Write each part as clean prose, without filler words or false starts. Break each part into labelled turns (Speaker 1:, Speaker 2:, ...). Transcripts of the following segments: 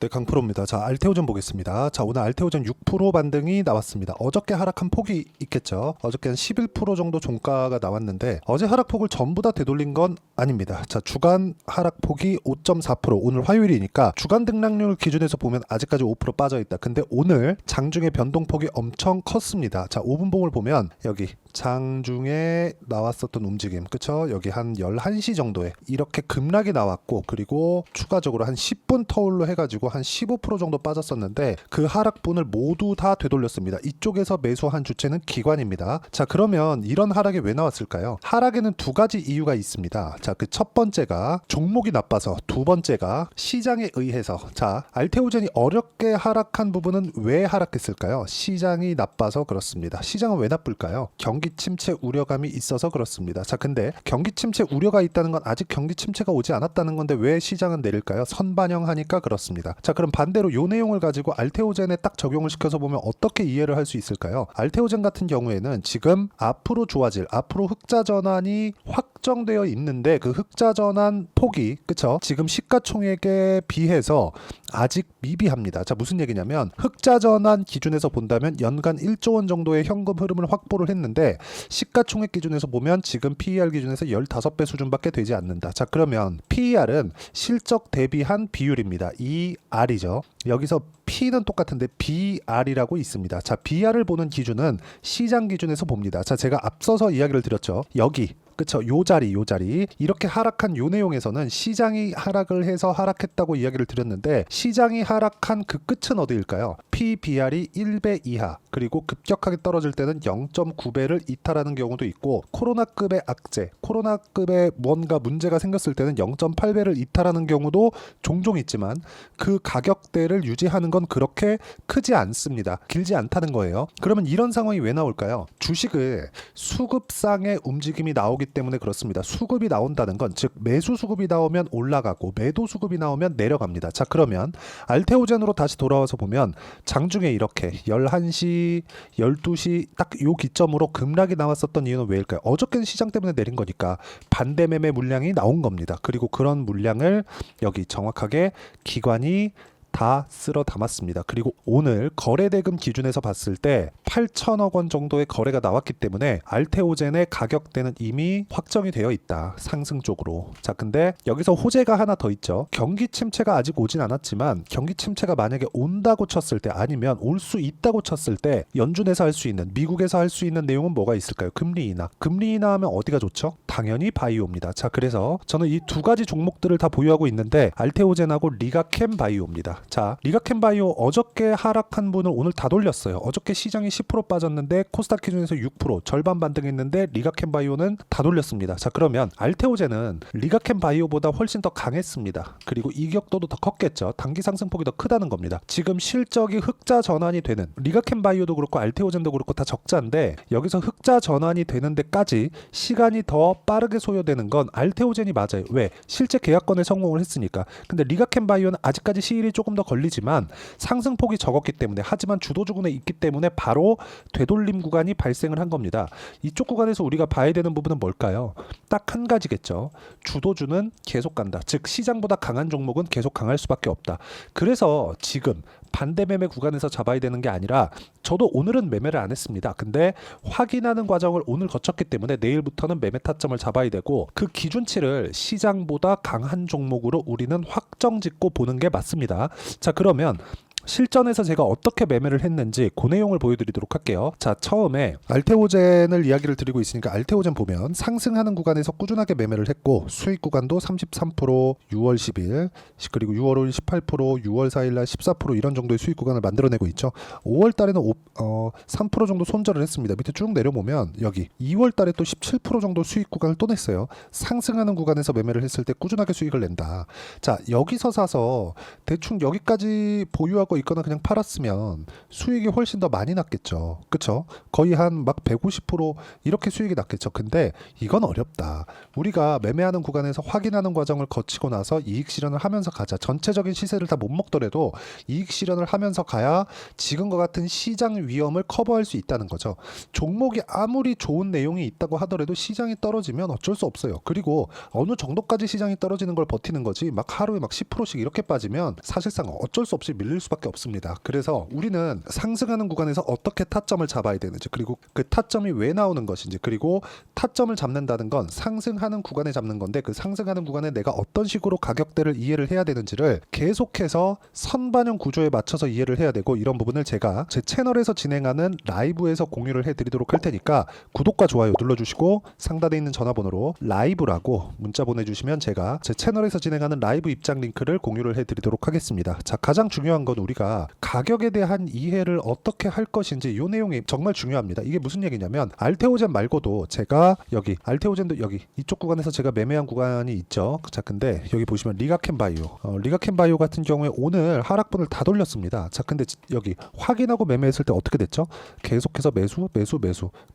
Speaker 1: 네, 강프로입니다. 자, 알테오젠 보겠습니다. 자, 오늘 알테오젠 6% 반등이 나왔습니다. 어저께 하락한 폭이 있겠죠. 어저께 한 11% 정도 종가가 나왔는데 어제 하락폭을 전부 다 되돌린 건 아닙니다. 자, 주간 하락폭이 5.4%, 오늘 화요일이니까 주간 등락률 기준에서 보면 아직까지 5% 빠져있다. 근데 오늘 장중에 변동폭이 엄청 컸습니다. 자, 5분봉을 보면 여기 장중에 나왔었던 움직임, 그쵸? 여기 한 11시 정도에 이렇게 급락이 나왔고, 그리고 추가적으로 한 10분 터울로 해가지고 한 15% 정도 빠졌었는데 그 하락분을 모두 다 되돌렸습니다. 이쪽에서 매수한 주체는 기관입니다. 자, 그러면 이런 하락이 왜 나왔을까요? 하락에는 두 가지 이유가 있습니다. 자, 그 첫 번째가 종목이 나빠서, 두 번째가 시장에 의해서. 자, 알테오젠이 어렵게 하락한 부분은 왜 하락했을까요? 시장이 나빠서 그렇습니다. 시장은 왜 나쁠까요? 경기 침체 우려감이 있어서 그렇습니다. 자, 근데 경기 침체 우려가 있다는 건 아직 경기 침체가 오지 않았다는 건데 왜 시장은 내릴까요? 선반영하니까 그렇습니다. 자, 그럼 반대로 요 내용을 가지고 알테오젠에 딱 적용을 시켜서 보면 어떻게 이해를 할 수 있을까요? 알테오젠 같은 경우에는 지금 앞으로 좋아질, 앞으로 흑자 전환이 확정되어 있는데 그 흑자 전환 폭이, 그쵸? 지금 시가총액에 비해서 아직 미비합니다. 자, 무슨 얘기냐면 흑자 전환 기준에서 본다면 연간 1조 원 정도의 현금 흐름을 확보를 했는데 시가총액 기준에서 보면 지금 PER 기준에서 15배 수준밖에 되지 않는다. 자, 그러면 PER은 실적 대비한 비율입니다. 이 R이죠. 여기서 P는 똑같은데 BR이라고 있습니다. 자, BR을 보는 기준은 시장 기준에서 봅니다. 자, 제가 앞서서 이야기를 드렸죠. 여기, 그쵸? 요 자리 이렇게 하락한 요 내용에서는 시장이 하락을 해서 하락했다고 이야기를 드렸는데 시장이 하락한 그 끝은 어디일까요? PBR이 1배 이하, 그리고 급격하게 떨어질 때는 0.9배를 이탈하는 경우도 있고, 코로나급의 악재, 코로나급의 뭔가 문제가 생겼을 때는 0.8배를 이탈하는 경우도 종종 있지만 그 가격대를 유지하는 건 그렇게 크지 않습니다. 길지 않다는 거예요. 그러면 이런 상황이 왜 나올까요? 주식을 수급상의 움직임이 나오기 때문에 그렇습니다. 수급이 나온다는 건, 즉 매수 수급이 나오면 올라가고 매도 수급이 나오면 내려갑니다. 자, 그러면 알테오젠으로 다시 돌아와서 보면 장중에 이렇게 11시, 12시 딱 요 기점으로 급락이 나왔었던 이유는 왜일까요? 어저께는 시장 때문에 내린 거니까 반대 매매 물량이 나온 겁니다. 그리고 그런 물량을 여기 정확하게 기관이 다 쓸어 담았습니다. 그리고 오늘 거래대금 기준에서 봤을 때 8천억 원 정도의 거래가 나왔기 때문에 알테오젠의 가격대는 이미 확정이 되어 있다. 상승 쪽으로. 자, 근데 여기서 호재가 하나 더 있죠. 경기 침체가 아직 오진 않았지만 경기 침체가 만약에 온다고 쳤을 때, 아니면 올 수 있다고 쳤을 때 연준에서 할 수 있는, 미국에서 할 수 있는 내용은 뭐가 있을까요? 금리 인하. 금리 인하하면 어디가 좋죠? 당연히 바이오입니다. 자, 그래서 저는 이 두 가지 종목들을 다 보유하고 있는데 알테오젠하고 리가캠 바이오입니다. 자, 리가캠 바이오 어저께 하락한 분을 오늘 다 돌렸어요. 어저께 시장이 10% 빠졌는데 코스닥 기준에서 6% 절반 반등했는데 리가캠 바이오는 다 돌렸습니다. 자, 그러면 알테오젠은 리가캠 바이오보다 훨씬 더 강했습니다. 그리고 이격도도 더 컸겠죠. 단기 상승폭이 더 크다는 겁니다. 지금 실적이 흑자 전환이 되는, 리가캠 바이오도 그렇고 알테오젠도 그렇고 다 적자인데 여기서 흑자 전환이 되는 데까지 시간이 더 빠르게 소요되는 건 알테오젠이 맞아요. 왜? 실제 계약권에 성공을 했으니까. 근데 리가캠 바이오는 아직까지 시일이 조금 더 걸리지만 상승폭이 적었기 때문에, 하지만 주도주군에 있기 때문에 바로 되돌림 구간이 발생을 한 겁니다. 이쪽 구간에서 우리가 봐야 되는 부분은 뭘까요? 딱 한 가지겠죠. 주도주는 계속 간다. 즉 시장보다 강한 종목은 계속 강할 수밖에 없다. 그래서 지금 반대 매매 구간에서 잡아야 되는 게 아니라, 저도 오늘은 매매를 안 했습니다. 근데 확인하는 과정을 오늘 거쳤기 때문에 내일부터는 매매 타점을 잡아야 되고, 그 기준치를 시장보다 강한 종목으로 우리는 확정 짓고 보는 게 맞습니다. 자, 그러면 실전에서 제가 어떻게 매매를 했는지 그 내용을 보여드리도록 할게요. 자, 처음에 알테오젠을 이야기를 드리고 있으니까 알테오젠 보면 상승하는 구간에서 꾸준하게 매매를 했고, 수익 구간도 33%, 6월 10일, 그리고 6월 5일 18%, 6월 4일 날 14% 이런 정도의 수익 구간을 만들어내고 있죠. 5월 달에는 3% 정도 손절을 했습니다. 밑에 쭉 내려보면 여기 2월 달에 또 17% 정도 수익 구간을 또 냈어요. 상승하는 구간에서 매매를 했을 때 꾸준하게 수익을 낸다. 자, 여기서 사서 대충 여기까지 보유하고 하고 있거나 그냥 팔았으면 수익이 훨씬 더 많이 났겠죠. 그쵸? 거의 한 막 150% 이렇게 수익이 났겠죠. 근데 이건 어렵다. 우리가 매매하는 구간에서 확인하는 과정을 거치고 나서 이익 실현을 하면서 가자. 전체적인 시세를 다 못 먹더라도 이익 실현을 하면서 가야 지금과 같은 시장 위험을 커버할 수 있다는 거죠. 종목이 아무리 좋은 내용이 있다고 하더라도 시장이 떨어지면 어쩔 수 없어요. 그리고 어느 정도까지 시장이 떨어지는 걸 버티는 거지 막 하루에 막 10%씩 이렇게 빠지면 사실상 어쩔 수 없이 밀릴 수밖에 없습니다. 그래서 우리는 상승하는 구간에서 어떻게 타점을 잡아야 되는지, 그리고 그 타점이 왜 나오는 것인지, 그리고 타점을 잡는다는 건 상승하는 구간에 잡는 건데 그 상승하는 구간에 내가 어떤 식으로 가격대를 이해를 해야 되는지를 계속해서 선반영 구조에 맞춰서 이해를 해야 되고, 이런 부분을 제가 제 채널에서 진행하는 라이브에서 공유를 해드리도록 할 테니까 구독과 좋아요 눌러주시고 상단에 있는 전화번호로 라이브라고 문자 보내주시면 제가 제 채널에서 진행하는 라이브 입장 링크를 공유를 해드리도록 하겠습니다. 자, 가장 중요한 건 우리가 가격에 대한 이해를 어떻게 할 것인지, 이 내용이 정말 중요합니다. 이게 무슨 얘기냐면 알테오젠 말고도 제가 여기 알테오젠도 여기 이쪽 구간에서 제가 매매한 구간이 있죠. 자, 근데 여기 보시면 리가켄바이오 리가켄바이오 같은 경우에 오늘 하락분을 다 돌렸습니다. 자, 근데 여기 확인하고 매매했을 때 어떻게 됐죠? 계속해서 매수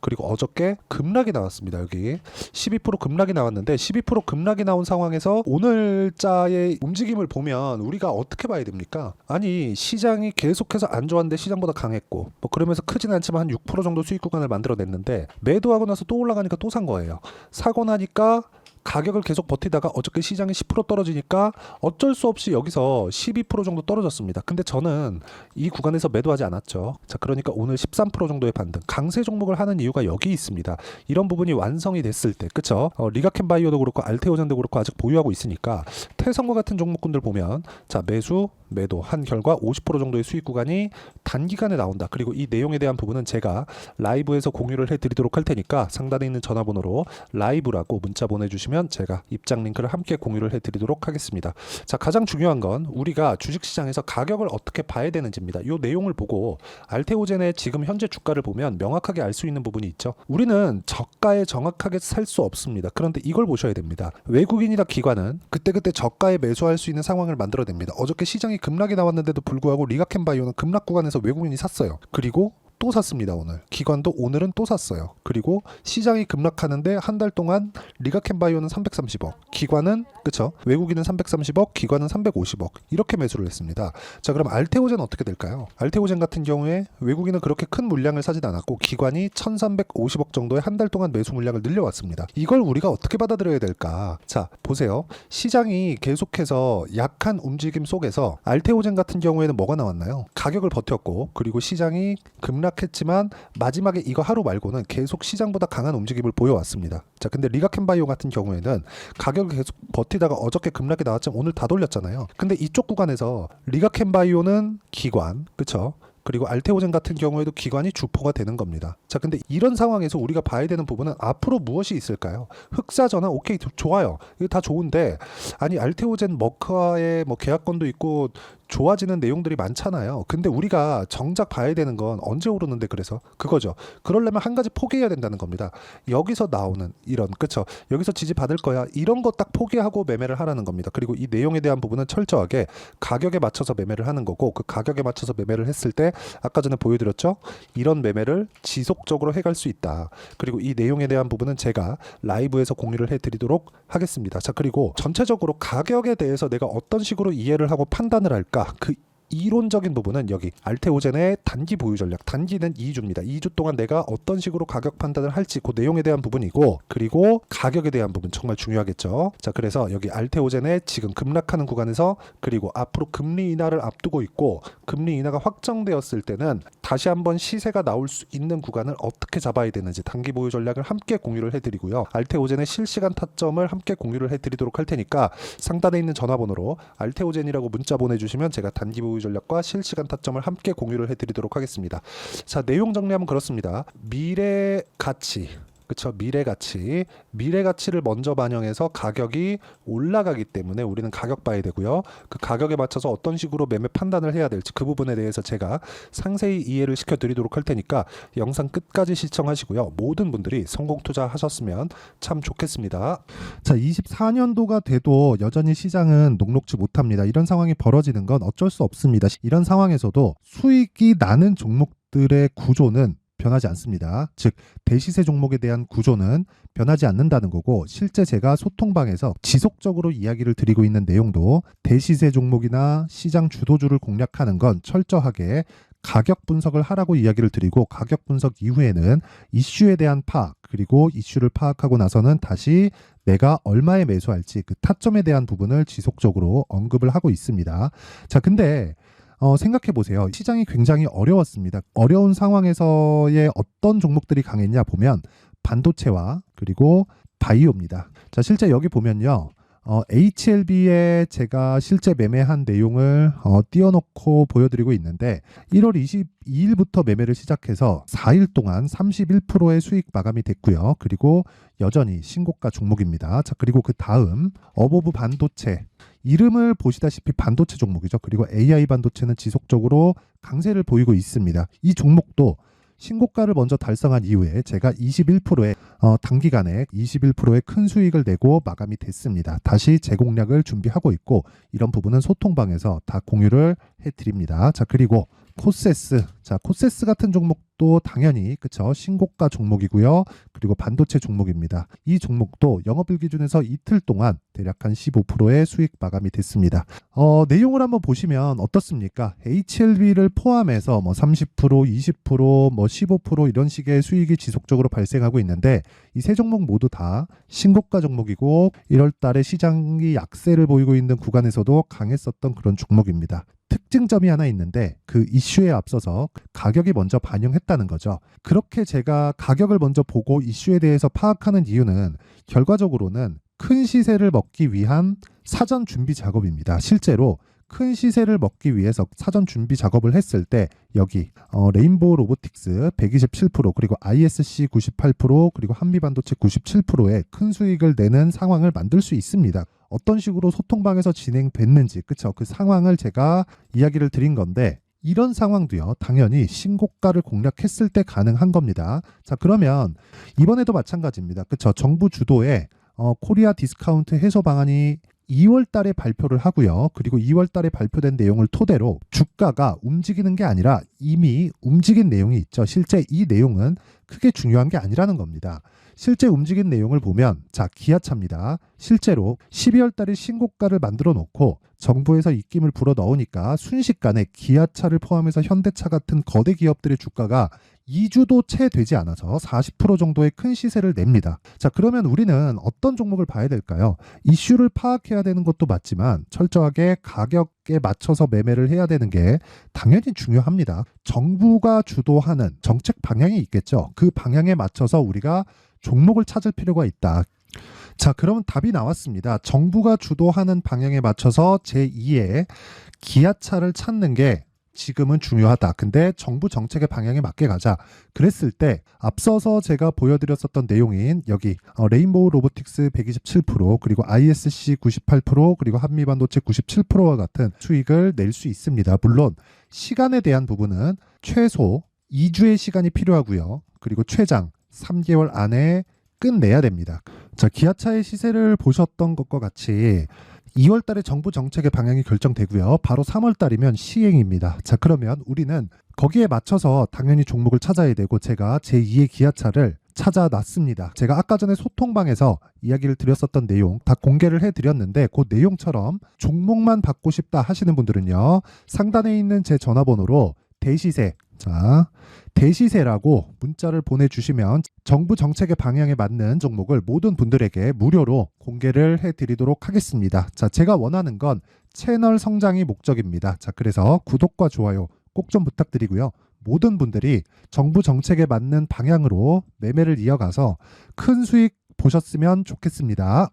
Speaker 1: 그리고 어저께 급락이 나왔습니다. 여기 12% 급락이 나왔는데 12% 급락이 나온 상황에서 오늘자의 움직임을 보면 우리가 어떻게 봐야 됩니까? 아니, 시장이 계속해서 안 좋았는데 시장보다 강했고 뭐 그러면서 크진 않지만 한 6% 정도 수익 구간을 만들어냈는데 매도하고 나서 또 올라가니까 또 산 거예요. 사고 나니까 가격을 계속 버티다가 어저께 시장이 10% 떨어지니까 어쩔 수 없이 여기서 12% 정도 떨어졌습니다. 근데 저는 이 구간에서 매도하지 않았죠. 자, 그러니까 오늘 13% 정도의 반등. 강세 종목을 하는 이유가 여기 있습니다. 이런 부분이 완성이 됐을 때, 그쵸? 리가켄바이오도 그렇고 알테오젠도 그렇고 아직 보유하고 있으니까 태성과 같은 종목군들 보면 자, 매도 한 결과 50% 정도의 수익 구간이 단기간에 나온다. 그리고 이 내용에 대한 부분은 제가 라이브에서 공유를 해드리도록 할 테니까 상단에 있는 전화번호로 라이브라고 문자 보내주시면 제가 입장 링크를 함께 공유를 해드리도록 하겠습니다. 자, 가장 중요한 건 우리가 주식시장에서 가격을 어떻게 봐야 되는지입니다. 이 내용을 보고 알테오젠의 지금 현재 주가를 보면 명확하게 알 수 있는 부분이 있죠. 우리는 저가에 정확하게 살 수 없습니다. 그런데 이걸 보셔야 됩니다. 외국인이나 기관은 그때그때 저가에 매수할 수 있는 상황을 만들어냅니다. 어저께 시장이 급락이 나왔는데도 불구하고 리가켄바이오는 급락 구간에서 외국인이 샀어요. 그리고 또 샀습니다. 오늘 기관도 오늘은 또 샀어요. 그리고 시장이 급락하는데 한 달 동안 리가켄바이오는 330억, 기관은 그쵸? 외국인은 330억, 기관은 350억 이렇게 매수를 했습니다. 자, 그럼 알테오젠 어떻게 될까요? 알테오젠 같은 경우에 외국인은 그렇게 큰 물량을 사진 않았고 기관이 1350억 정도의 한 달 동안 매수 물량을 늘려왔습니다. 이걸 우리가 어떻게 받아들여야 될까? 자, 보세요. 시장이 계속해서 약한 움직임 속에서 알테오젠 같은 경우에는 뭐가 나왔나요? 가격을 버텼고, 그리고 시장이 급락했지만 마지막에 이거 하루 말고는 계속 시장보다 강한 움직임을 보여왔습니다. 자, 근데 리가켄바이오 같은 경우에는 가격을 계속 버티다가 어저께 급락이 나왔지만 오늘 다 돌렸잖아요. 근데 이쪽 구간에서 리가켄바이오는 기관, 그쵸? 그리고 알테오젠 같은 경우에도 기관이 주포가 되는 겁니다. 자, 근데 이런 상황에서 우리가 봐야 되는 부분은 앞으로 무엇이 있을까요? 흑사 전환 오케이, 좋아요. 이거 다 좋은데 아니, 알테오젠 머크와의 뭐 계약건도 있고 좋아지는 내용들이 많잖아요. 근데 우리가 정작 봐야 되는 건 언제 오르는데, 그래서 그거죠. 그러려면 한 가지 포기해야 된다는 겁니다. 여기서 나오는 이런, 그쵸? 여기서 지지 받을 거야, 이런 거 딱 포기하고 매매를 하라는 겁니다. 그리고 이 내용에 대한 부분은 철저하게 가격에 맞춰서 매매를 하는 거고, 그 가격에 맞춰서 매매를 했을 때 아까 전에 보여드렸죠? 이런 매매를 지속적으로 해갈 수 있다. 그리고 이 내용에 대한 부분은 제가 라이브에서 공유를 해드리도록 하겠습니다. 자, 그리고 전체적으로 가격에 대해서 내가 어떤 식으로 이해를 하고 판단을 할까? 그 이론적인 부분은 여기 알테오젠의 단기 보유 전략, 단기는 2주입니다. 2주 동안 내가 어떤 식으로 가격 판단을 할지 그 내용에 대한 부분이고, 그리고 가격에 대한 부분 정말 중요하겠죠. 자, 그래서 여기 알테오젠의 지금 급락하는 구간에서, 그리고 앞으로 금리 인하를 앞두고 있고 금리 인하가 확정되었을 때는 다시 한번 시세가 나올 수 있는 구간을 어떻게 잡아야 되는지 단기 보유 전략을 함께 공유를 해드리고요. 알테오젠의 실시간 타점을 함께 공유를 해드리도록 할 테니까 상단에 있는 전화번호로 알테오젠이라고 문자 보내주시면 제가 단기 보유 전략과 실시간 타점을 함께 공유를 해드리도록 하겠습니다. 자, 내용 정리하면 그렇습니다. 미래 가치, 그쵸? 미래 가치를 먼저 반영해서 가격이 올라가기 때문에 우리는 가격 봐야 되고요. 그 가격에 맞춰서 어떤 식으로 매매 판단을 해야 될지 그 부분에 대해서 제가 상세히 이해를 시켜드리도록 할 테니까 영상 끝까지 시청하시고요. 모든 분들이 성공 투자하셨으면 참 좋겠습니다. 자, 24년도가 돼도 여전히 시장은 녹록지 못합니다. 이런 상황이 벌어지는 건 어쩔 수 없습니다. 이런 상황에서도 수익이 나는 종목들의 구조는 변하지 않습니다. 즉 대시세 종목에 대한 구조는 변하지 않는다는 거고, 실제 제가 소통방에서 지속적으로 이야기를 드리고 있는 내용도 대시세 종목이나 시장 주도주를 공략하는 건 철저하게 가격 분석을 하라고 이야기를 드리고, 가격 분석 이후에는 이슈에 대한 파악, 그리고 이슈를 파악하고 나서는 다시 내가 얼마에 매수할지 그 타점에 대한 부분을 지속적으로 언급을 하고 있습니다. 자, 근데 생각해 보세요. 시장이 굉장히 어려웠습니다. 어려운 상황에서의 어떤 종목들이 강했냐 보면 반도체와 그리고 바이오입니다. 자, 실제 여기 보면요. HLB에 제가 실제 매매한 내용을 띄워놓고 보여드리고 있는데, 1월 22일부터 매매를 시작해서 4일 동안 31%의 수익 마감이 됐고요. 그리고 여전히 신고가 종목입니다. 자, 그리고 그 다음 어보브 반도체, 이름을 보시다시피 반도체 종목이죠. 그리고 AI 반도체는 지속적으로 강세를 보이고 있습니다. 이 종목도 신고가를 먼저 달성한 이후에 제가 21%의 단기간에 21%의 큰 수익을 내고 마감이 됐습니다. 다시 재공략을 준비하고 있고, 이런 부분은 소통방에서 다 공유를 해드립니다. 자, 그리고 코세스. 자, 코세스 같은 종목도 당연히 그쵸, 신고가 종목이고요. 그리고 반도체 종목입니다. 이 종목도 영업일 기준에서 이틀 동안 대략 한 15%의 수익 마감이 됐습니다. 내용을 한번 보시면 어떻습니까? HLB를 포함해서 뭐 30%, 20%, 뭐 15% 이런 식의 수익이 지속적으로 발생하고 있는데, 이 세 종목 모두 다 신고가 종목이고 1월 달에 시장이 약세를 보이고 있는 구간에서도 강했었던 그런 종목입니다. 특징점이 하나 있는데, 그 이슈에 앞서서 가격이 먼저 반영했다는 거죠. 그렇게 제가 가격을 먼저 보고 이슈에 대해서 파악하는 이유는 결과적으로는 큰 시세를 먹기 위한 사전 준비 작업입니다. 실제로 큰 시세를 먹기 위해서 사전 준비 작업을 했을 때 여기 레인보우 로보틱스 127%, 그리고 ISC 98%, 그리고 한미반도체 97%의 큰 수익을 내는 상황을 만들 수 있습니다. 어떤 식으로 소통방에서 진행됐는지, 그쵸? 그 상황을 제가 이야기를 드린 건데, 이런 상황도요, 당연히 신고가를 공략했을 때 가능한 겁니다. 자, 그러면 이번에도 마찬가지입니다. 그쵸? 정부 주도의 코리아 디스카운트 해소 방안이 2월 달에 발표를 하고요. 그리고 2월 달에 발표된 내용을 토대로 주가가 움직이는 게 아니라 이미 움직인 내용이 있죠. 실제 이 내용은 크게 중요한 게 아니라는 겁니다. 실제 움직인 내용을 보면, 자, 기아차입니다. 실제로 12월 달에 신고가를 만들어 놓고 정부에서 입김을 불어 넣으니까 순식간에 기아차를 포함해서 현대차 같은 거대 기업들의 주가가 2주도 채 되지 않아서 40% 정도의 큰 시세를 냅니다. 자, 그러면 우리는 어떤 종목을 봐야 될까요? 이슈를 파악해야 되는 것도 맞지만 철저하게 가격에 맞춰서 매매를 해야 되는 게 당연히 중요합니다. 정부가 주도하는 정책 방향이 있겠죠. 그 방향에 맞춰서 우리가 종목을 찾을 필요가 있다. 자, 그러면 답이 나왔습니다. 정부가 주도하는 방향에 맞춰서 제2의 기아차를 찾는 게 지금은 중요하다. 근데 정부 정책의 방향에 맞게 가자. 그랬을 때 앞서서 제가 보여드렸었던 내용인 여기 레인보우 로보틱스 127%, 그리고 ISC 98%, 그리고 한미반도체 97%와 같은 수익을 낼 수 있습니다. 물론 시간에 대한 부분은 최소 2주의 시간이 필요하고요. 그리고 최장 3개월 안에 끝내야 됩니다. 자, 기아차의 시세를 보셨던 것과 같이 2월 달에 정부 정책의 방향이 결정되고요. 바로 3월 달이면 시행입니다. 자, 그러면 우리는 거기에 맞춰서 당연히 종목을 찾아야 되고, 제가 제2의 기아차를 찾아놨습니다. 제가 아까 전에 소통방에서 이야기를 드렸었던 내용 다 공개를 해드렸는데, 그 내용처럼 종목만 받고 싶다 하시는 분들은요, 상단에 있는 제 전화번호로 대시세, 자, 대시세라고 문자를 보내주시면 정부 정책의 방향에 맞는 종목을 모든 분들에게 무료로 공개를 해드리도록 하겠습니다. 자, 제가 원하는 건 채널 성장이 목적입니다. 자, 그래서 구독과 좋아요 꼭 좀 부탁드리고요. 모든 분들이 정부 정책에 맞는 방향으로 매매를 이어가서 큰 수익 보셨으면 좋겠습니다.